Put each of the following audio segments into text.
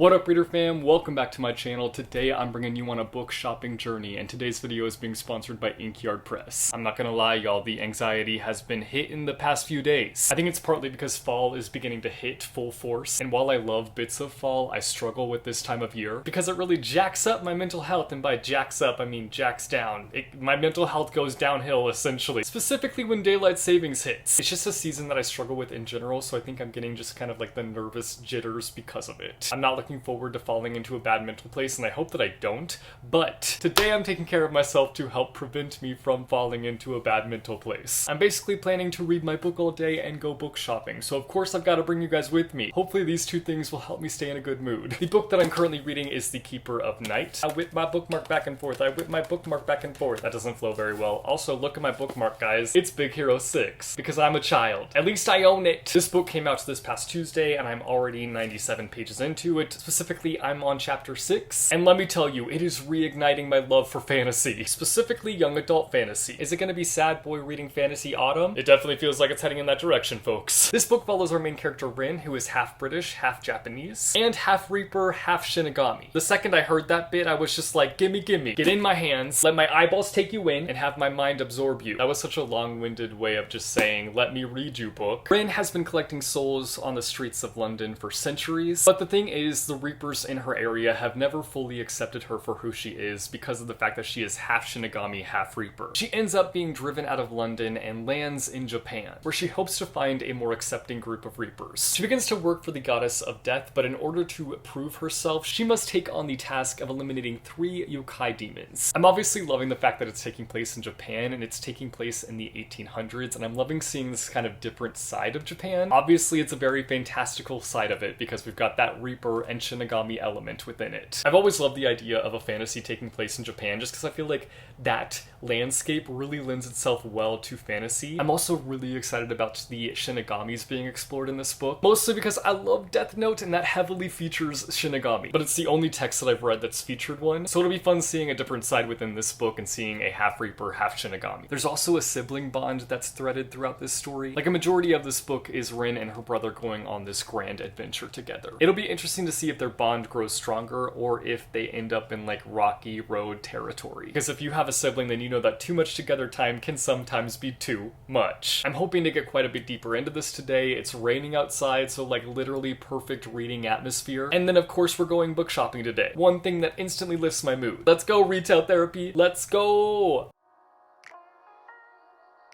What up, reader fam? Welcome back to my channel. Today I'm bringing you on a book shopping journey, and today's video is being sponsored by Inkyard Press. I'm not gonna lie, y'all, the anxiety has been hit in the past few days. I think it's partly because fall is beginning to hit full force, and while I love bits of fall, I struggle with this time of year because it really jacks up my mental health, and by jacks up, I mean jacks down. My mental health goes downhill, essentially. Specifically when daylight savings hits. It's just a season that I struggle with in general, so I think I'm getting just kind of like the nervous jitters because of it. I'm not looking forward to falling into a bad mental place, and I hope that I don't, but today I'm taking care of myself to help prevent me from falling into a bad mental place. I'm basically planning to read my book all day and go book shopping, so of course I've got to bring you guys with me. Hopefully these two things will help me stay in a good mood. The book that I'm currently reading is The Keeper of Night. I whip my bookmark back and forth. I whip my bookmark back and forth. That doesn't flow very well. Also, look at my bookmark, guys. It's Big Hero 6, because I'm a child. At least I own it. This book came out this past Tuesday, and I'm already 97 pages into it. Specifically, I'm on chapter 6, and let me tell you, it is reigniting my love for fantasy, specifically young adult fantasy. Is it gonna be sad boy reading fantasy autumn? It definitely feels like it's heading in that direction, folks. This book follows our main character Rin, who is half British, half Japanese, and half Reaper, half Shinigami. The second I heard that bit, I was just like, gimme, gimme. Get in my hands, let my eyeballs take you in, and have my mind absorb you. That was such a long-winded way of just saying, let me read you, book. Rin has been collecting souls on the streets of London for centuries, but the thing is, the Reapers in her area have never fully accepted her for who she is because of the fact that she is half Shinigami, half Reaper. She ends up being driven out of London and lands in Japan, where she hopes to find a more accepting group of Reapers. She begins to work for the goddess of death, but in order to prove herself, she must take on the task of eliminating 3 yokai demons. I'm obviously loving the fact that it's taking place in Japan, and it's taking place in the 1800s, and I'm loving seeing this kind of different side of Japan. Obviously, it's a very fantastical side of it, because we've got that Reaper and Shinigami element within it. I've always loved the idea of a fantasy taking place in Japan just because I feel like that landscape really lends itself well to fantasy. I'm also really excited about the Shinigamis being explored in this book, mostly because I love Death Note and that heavily features Shinigami, but it's the only text that I've read that's featured one, so it'll be fun seeing a different side within this book and seeing a half Reaper, half Shinigami. There's also a sibling bond that's threaded throughout this story. Like, a majority of this book is Rin and her brother going on this grand adventure together. It'll be interesting to see if their bond grows stronger or if they end up in like rocky road territory. Because if you have a sibling, then you know that too much together time can sometimes be too much. I'm hoping to get quite a bit deeper into this today. It's raining outside, so like literally perfect reading atmosphere. And then of course we're going book shopping today. One thing that instantly lifts my mood. Let's go, retail therapy. Let's go!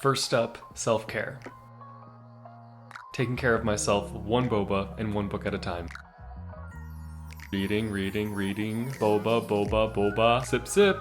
First up, self-care. Taking care of myself one boba and one book at a time. Reading, reading, reading, boba, boba, boba, sip, sip.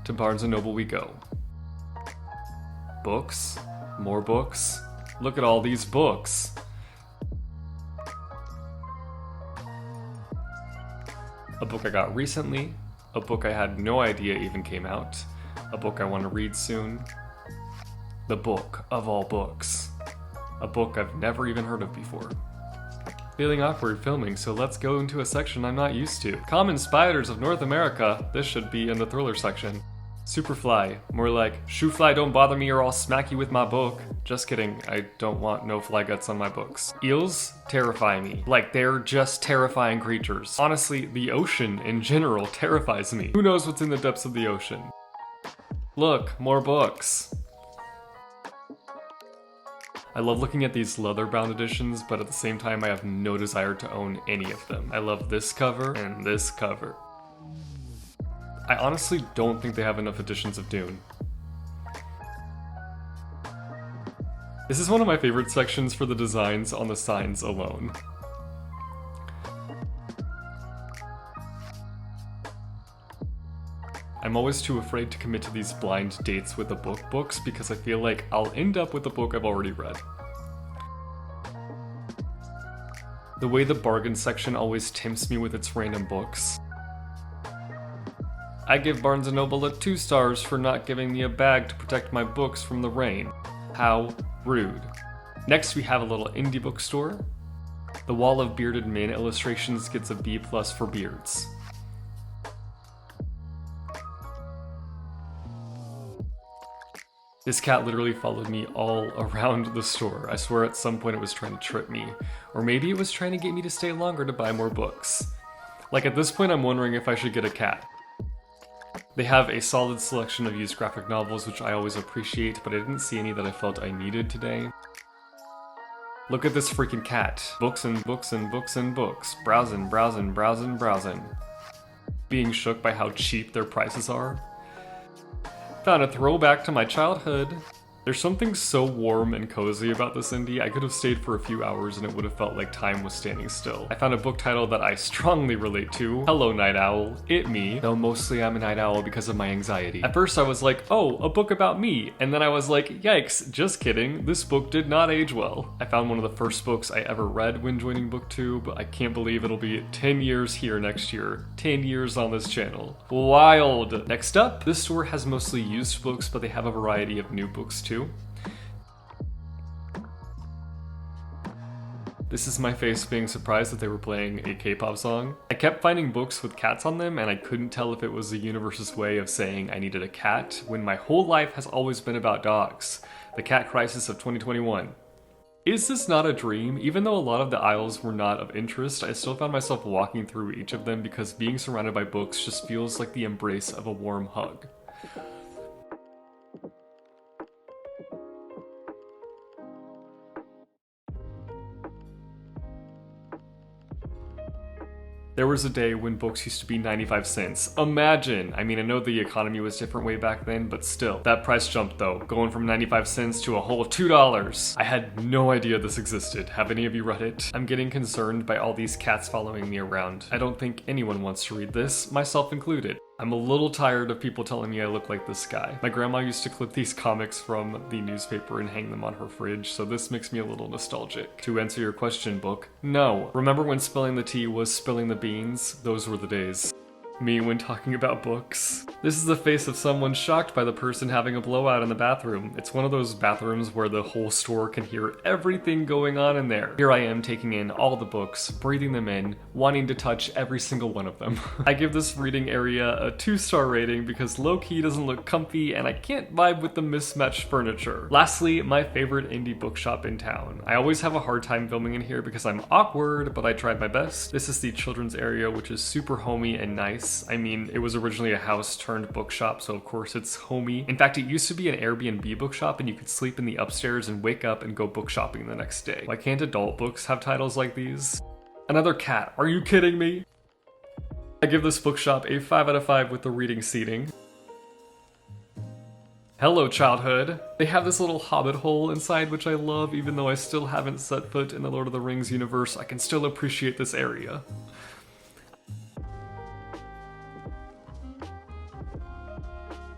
To Barnes & Noble we go. Books, more books. Look at all these books. A book I got recently. A book I had no idea even came out. A book I want to read soon. The book of all books. A book I've never even heard of before. Feeling awkward filming, so let's go into a section I'm not used to. Common Spiders of North America. This should be in the thriller section. Superfly. More like, shoo fly don't bother me or I'll smack you with my book. Just kidding, I don't want no fly guts on my books. Eels terrify me. Like, they're just terrifying creatures. Honestly, the ocean in general terrifies me. Who knows what's in the depths of the ocean? Look, more books. I love looking at these leather-bound editions, but at the same time I have no desire to own any of them. I love this cover and this cover. I honestly don't think they have enough editions of Dune. This is one of my favorite sections for the designs on the signs alone. I'm always too afraid to commit to these blind dates with the books because I feel like I'll end up with a book I've already read. The way the bargain section always tempts me with its random books. I give Barnes & Noble a 2 stars for not giving me a bag to protect my books from the rain. How rude. Next we have a little indie bookstore. The wall of bearded men illustrations gets a B+ for beards. This cat literally followed me all around the store. I swear at some point it was trying to trip me. Or maybe it was trying to get me to stay longer to buy more books. Like at this point I'm wondering if I should get a cat. They have a solid selection of used graphic novels, which I always appreciate, but I didn't see any that I felt I needed today. Look at this freaking cat. Books and books and books and books. Browsing, browsing, browsing, browsing. Being shook by how cheap their prices are. Found a throwback to my childhood. There's something so warm and cozy about this indie. I could have stayed for a few hours and it would have felt like time was standing still. I found a book title that I strongly relate to. Hello, Night Owl. It me. Though mostly I'm a night owl because of my anxiety. At first I was like, oh, a book about me. And then I was like, yikes, just kidding. This book did not age well. I found one of the first books I ever read when joining BookTube. I can't believe it'll be 10 years here next year. 10 years on this channel. Wild. Next up, this store has mostly used books, but they have a variety of new books too. This is my face being surprised that they were playing a K-pop song. I kept finding books with cats on them and I couldn't tell if it was the universe's way of saying I needed a cat when my whole life has always been about dogs. The cat crisis of 2021. Is this not a dream? Even though a lot of the aisles were not of interest, I still found myself walking through each of them because being surrounded by books just feels like the embrace of a warm hug. There was a day when books used to be 95 cents. Imagine! I mean, I know the economy was different way back then, but still. That price jumped though, going from 95 cents to a whole $2. I had no idea this existed. Have any of you read it? I'm getting concerned by all these cats following me around. I don't think anyone wants to read this, myself included. I'm a little tired of people telling me I look like this guy. My grandma used to clip these comics from the newspaper and hang them on her fridge, so this makes me a little nostalgic. To answer your question, book, no. Remember when spilling the tea was spilling the beans? Those were the days. Me when talking about books. This is the face of someone shocked by the person having a blowout in the bathroom. It's one of those bathrooms where the whole store can hear everything going on in there. Here I am taking in all the books, breathing them in, wanting to touch every single one of them. I give this reading area a 2-star rating because low-key doesn't look comfy and I can't vibe with the mismatched furniture. Lastly, my favorite indie bookshop in town. I always have a hard time filming in here because I'm awkward, but I tried my best. This is the children's area, which is super homey and nice. I mean, it was originally a house turned bookshop, so of course it's homey. In fact, it used to be an Airbnb bookshop and you could sleep in the upstairs and wake up and go book shopping the next day. Why can't adult books have titles like these? Another cat, are you kidding me? I give this bookshop a 5 out of 5 with the reading seating. Hello, childhood. They have this little hobbit hole inside, which I love. Even though I still haven't set foot in the Lord of the Rings universe, I can still appreciate this area.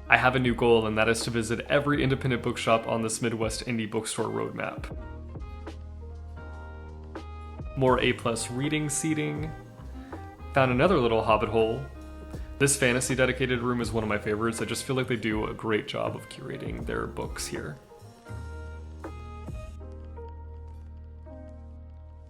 I have a new goal, and that is to visit every independent bookshop on this Midwest indie bookstore roadmap. More A+ reading seating. Found another little hobbit hole. This fantasy dedicated room is one of my favorites. I just feel like they do a great job of curating their books here.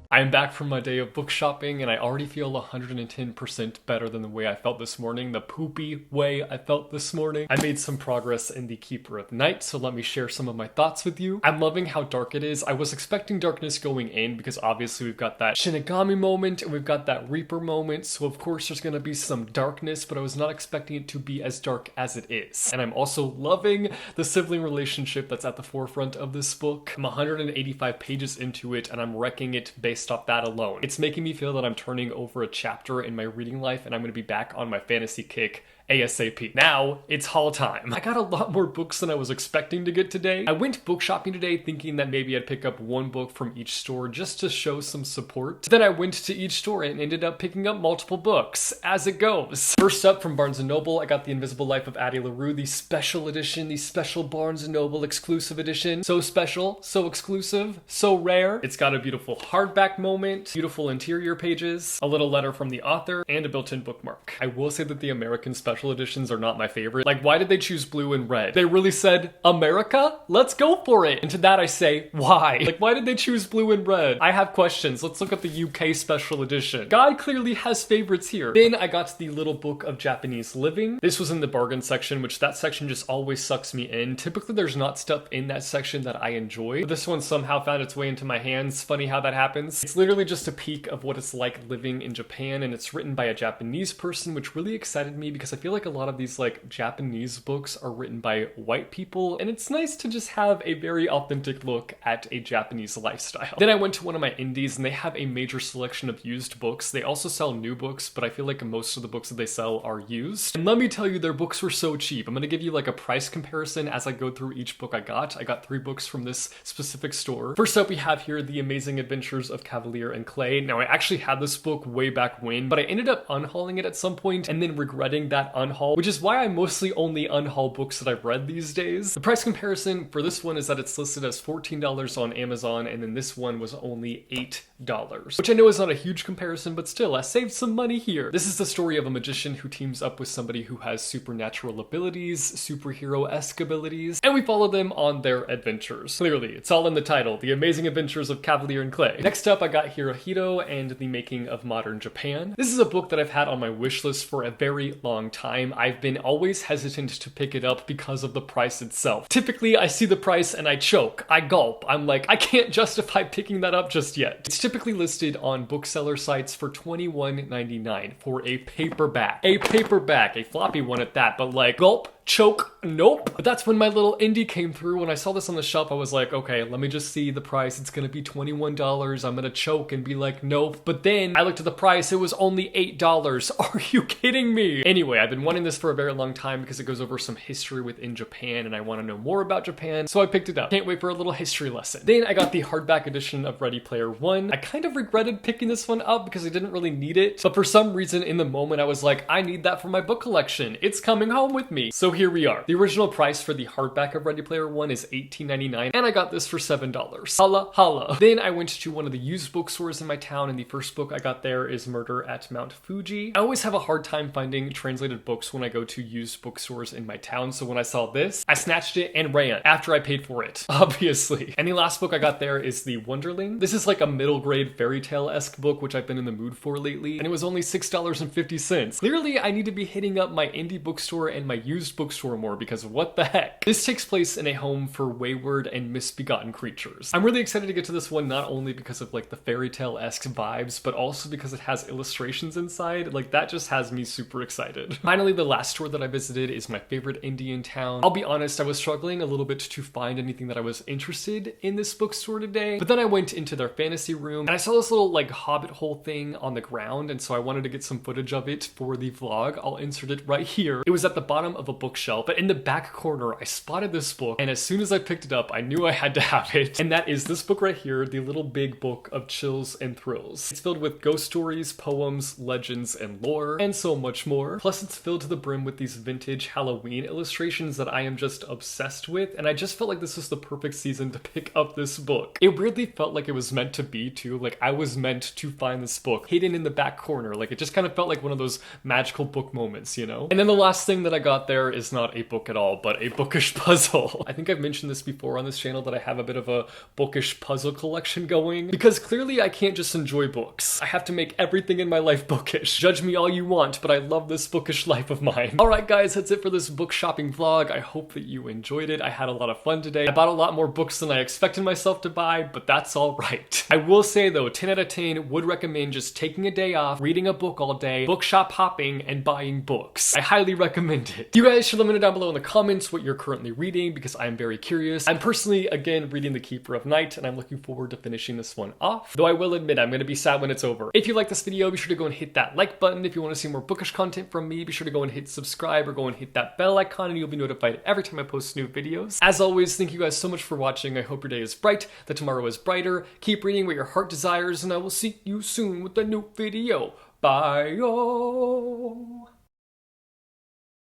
I'm back from my day of book shopping and I already feel 110% better than the way I felt this morning, the poopy way I felt this morning. I made some progress in the Keeper of Night, so let me share some of my thoughts with you. I'm loving how dark it is. I was expecting darkness going in because obviously we've got that Shinigami moment and we've got that Reaper moment, so of course there's gonna be some darkness, but I was not expecting it to be as dark as it is. And I'm also loving the sibling relationship that's at the forefront of this book. I'm 185 pages into it and I'm wrecking it based off that alone. It's making me feel that I'm turning over a chapter in my reading life and I'm going to be back on my fantasy kick ASAP. Now, it's haul time. I got a lot more books than I was expecting to get today. I went book shopping today thinking that maybe I'd pick up one book from each store just to show some support. Then I went to each store and ended up picking up multiple books, as it goes. First up from Barnes & Noble, I got The Invisible Life of Addie LaRue, the special edition, the special Barnes & Noble exclusive edition. So special, so exclusive, so rare. It's got a beautiful hardback moment, beautiful interior pages, a little letter from the author, and a built-in bookmark. I will say that the American special special editions are not my favorite. Like, why did they choose blue and red? They really said, America? Let's go for it. And to that I say, why? Like, why did they choose blue and red? I have questions. Let's look at the UK special edition. Guy clearly has favorites here. Then I got the little book of Japanese living. This was in the bargain section, which that section just always sucks me in. Typically there's not stuff in that section that I enjoy, but this one somehow found its way into my hands. Funny how that happens. It's literally just a peek of what it's like living in Japan, and it's written by a Japanese person, which really excited me because I feel like a lot of these like Japanese books are written by white people, and it's nice to just have a very authentic look at a Japanese lifestyle. Then I went to one of my indies, and they have a major selection of used books. They also sell new books, but I feel like most of the books that they sell are used. And let me tell you, their books were so cheap. I'm gonna give you like a price comparison as I go through each book I got. I got 3 books from this specific store. First up, we have here The Amazing Adventures of Cavalier and Clay. Now, I actually had this book way back when, but I ended up unhauling it at some point and then regretting that unhaul, which is why I mostly only unhaul books that I've read these days. The price comparison for this one is that it's listed as $14 on Amazon, and then this one was only $8, which I know is not a huge comparison, but still, I saved some money here. This is the story of a magician who teams up with somebody who has supernatural abilities, superhero-esque abilities, and we follow them on their adventures. Clearly, it's all in the title, The Amazing Adventures of Cavalier and Clay. Next up, I got Hirohito and the Making of Modern Japan. This is a book that I've had on my wish list for a very long time. I've been always hesitant to pick it up because of the price itself. Typically, I see the price and I choke, I gulp. I'm like, I can't justify picking that up just yet. It's typically listed on bookseller sites for $21.99 for a paperback. A paperback, a floppy one at that, but like, gulp, choke, nope. But that's when my little indie came through. When I saw this on the shelf, I was like, okay, let me just see the price. It's gonna be $21. I'm gonna choke and be like, nope. But then I looked at the price, it was only $8. Are you kidding me? Anyway, I've been wanting this for a very long time because it goes over some history within Japan and I want to know more about Japan, so I picked it up. Can't wait for a little history lesson. Then I got the hardback edition of Ready Player One. I kind of regretted picking this one up because I didn't really need it, but for some reason in the moment I was like, I need that for my book collection. It's coming home with me. So here we are. The original price for the hardback of Ready Player One is $18.99, and I got this for $7. Holla holla. Then I went to one of the used bookstores in my town, and the first book I got there is Murder at Mount Fuji. I always have a hard time finding translated books when I go to used bookstores in my town, so when I saw this, I snatched it and ran after I paid for it, obviously. And the last book I got there is The Wonderling. This is like a middle grade fairy tale-esque book, which I've been in the mood for lately, and it was only $6.50. Clearly, I need to be hitting up my indie bookstore and my used bookstore more, because what the heck? This takes place in a home for wayward and misbegotten creatures. I'm really excited to get to this one, not only because of like the fairy tale-esque vibes, but also because it has illustrations inside. Like, that just has me super excited. Finally, the last store that I visited is my favorite indie in town. I'll be honest, I was struggling a little bit to find anything that I was interested in this bookstore today, but then I went into their fantasy room and I saw this little like hobbit hole thing on the ground, and so I wanted to get some footage of it for the vlog. I'll insert it right here. It was at the bottom of a bookshelf, but in the back corner, I spotted this book, and as soon as I picked it up, I knew I had to have it. And that is this book right here, The Little Big Book of Chills and Thrills. It's filled with ghost stories, poems, legends, and lore, and so much more. Plus, it's filled to the brim with these vintage Halloween illustrations that I am just obsessed with, and I just felt like this was the perfect season to pick up this book. It weirdly felt like it was meant to be, too. Like, I was meant to find this book hidden in the back corner. Like, it just kind of felt like one of those magical book moments, you know? And then the last thing that I got there is not a book at all, but a bookish puzzle. I think I've mentioned this before on this channel that I have a bit of a bookish puzzle collection going, because clearly I can't just enjoy books. I have to make everything in my life bookish. Judge me all you want, but I love this bookish life of mine. Alright guys, that's it for this book shopping vlog. I hope that you enjoyed it. I had a lot of fun today. I bought a lot more books than I expected myself to buy, but that's alright. I will say though, 10 out of 10 would recommend just taking a day off, reading a book all day, bookshop hopping, and buying books. I highly recommend it. You guys should let me know down below in the comments what you're currently reading, because I'm very curious. I'm personally, again, reading The Keeper of Night, and I'm looking forward to finishing this one off. Though I will admit, I'm going to be sad when it's over. If you like this video, be sure to go and hit that like button. If you want to see more bookish content from me, be sure to go and hit subscribe or go and hit that bell icon, and you'll be notified every time I post new videos. As always, thank you guys so much for watching. I hope your day is bright, that tomorrow is brighter. Keep reading what your heart desires, and I will see you soon with a new video. Bye.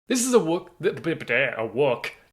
This is a wook.